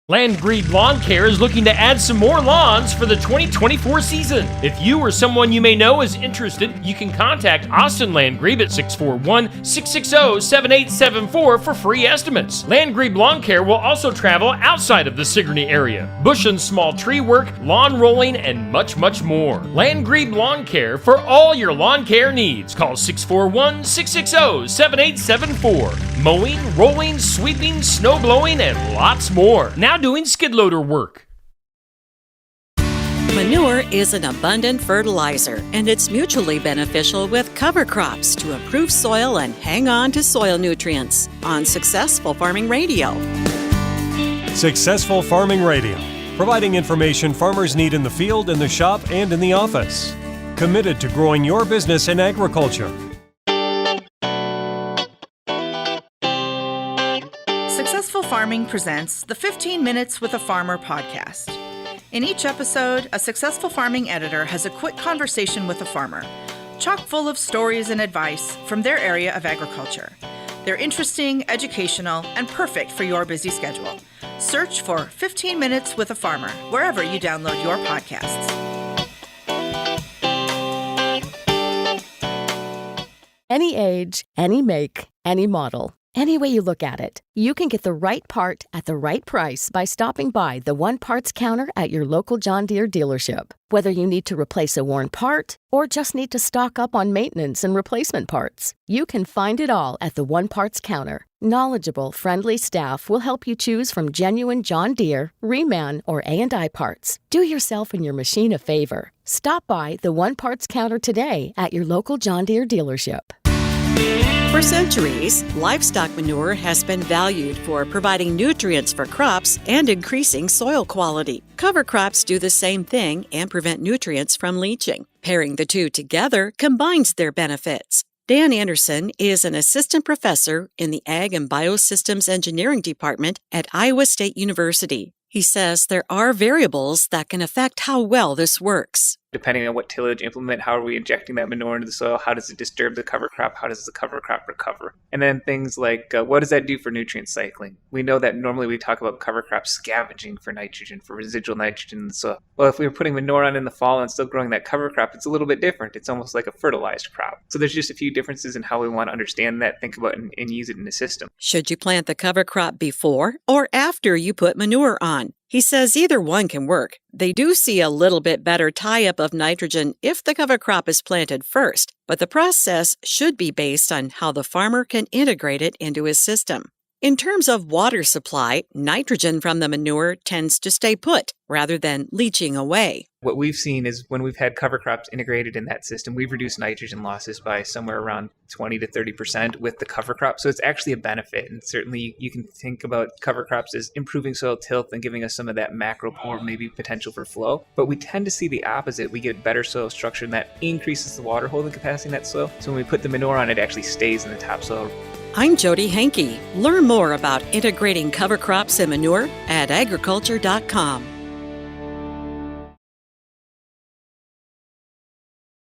Landgrebe Lawn Care is looking to add some more lawns for the 2024 season. If you or someone you may know is interested, you can contact Austin Landgrebe at 641-660-7874 for free estimates. Landgrebe Lawn Care will also travel outside of the Sigourney area. Bush and small tree work, lawn rolling, and much, much more. Landgrebe Lawn Care for all your lawn care needs. Call 641-660-7874. Mowing, rolling, sweeping, snow blowing, and lots more. Now doing skid loader work. Manure is an abundant fertilizer, and it's mutually beneficial with cover crops to improve soil and hang on to soil nutrients on Successful Farming Radio. Successful Farming Radio, providing information farmers need in the field, in the shop, and in the office. Committed to growing your business in agriculture. Successful Farming presents the 15 Minutes with a Farmer podcast. In each episode, a Successful Farming editor has a quick conversation with a farmer, chock full of stories and advice from their area of agriculture. They're interesting, educational, and perfect for your busy schedule. Search for 15 Minutes with a Farmer wherever you download your podcasts. Any age, any make, any model. Any way you look at it, you can get the right part at the right price by stopping by the One Parts counter at your local John Deere dealership. Whether you need to replace a worn part or just need to stock up on maintenance and replacement parts, you can find it all at the One Parts counter. Knowledgeable, friendly staff will help you choose from genuine John Deere, Reman, or A&I parts. Do yourself and your machine a favor. Stop by the One Parts counter today at your local John Deere dealership. For centuries, livestock manure has been valued for providing nutrients for crops and increasing soil quality. Cover crops do the same thing and prevent nutrients from leaching. Pairing the two together combines their benefits. Dan Anderson is an assistant professor in the Ag and Biosystems Engineering Department at Iowa State University. He says there are variables that can affect how well this works. Depending on what tillage implement, how are we injecting that manure into the soil? How does it disturb the cover crop? How does the cover crop recover? And then things like, what does that do for nutrient cycling? We know that normally we talk about cover crops scavenging for nitrogen, for residual nitrogen in the soil. Well, if we were putting manure on in the fall and still growing that cover crop, it's a little bit different. It's almost like a fertilized crop. So there's just a few differences in how we want to understand that, think about it, and use it in the system. Should you plant the cover crop before or after you put manure on? He says either one can work. They do see a little bit better tie-up of nitrogen if the cover crop is planted first, but the process should be based on how the farmer can integrate it into his system. In terms of water supply, nitrogen from the manure tends to stay put rather than leaching away. What we've seen is when we've had cover crops integrated in that system, we've reduced nitrogen losses by somewhere around 20 to 30% with the cover crop. So it's actually a benefit. And certainly you can think about cover crops as improving soil tilth and giving us some of that macro pore, maybe potential for flow. But we tend to see the opposite. We get better soil structure and that increases the water holding capacity in that soil. So when we put the manure on, it actually stays in the topsoil. I'm Jody Henke. Learn more about integrating cover crops and manure at agriculture.com.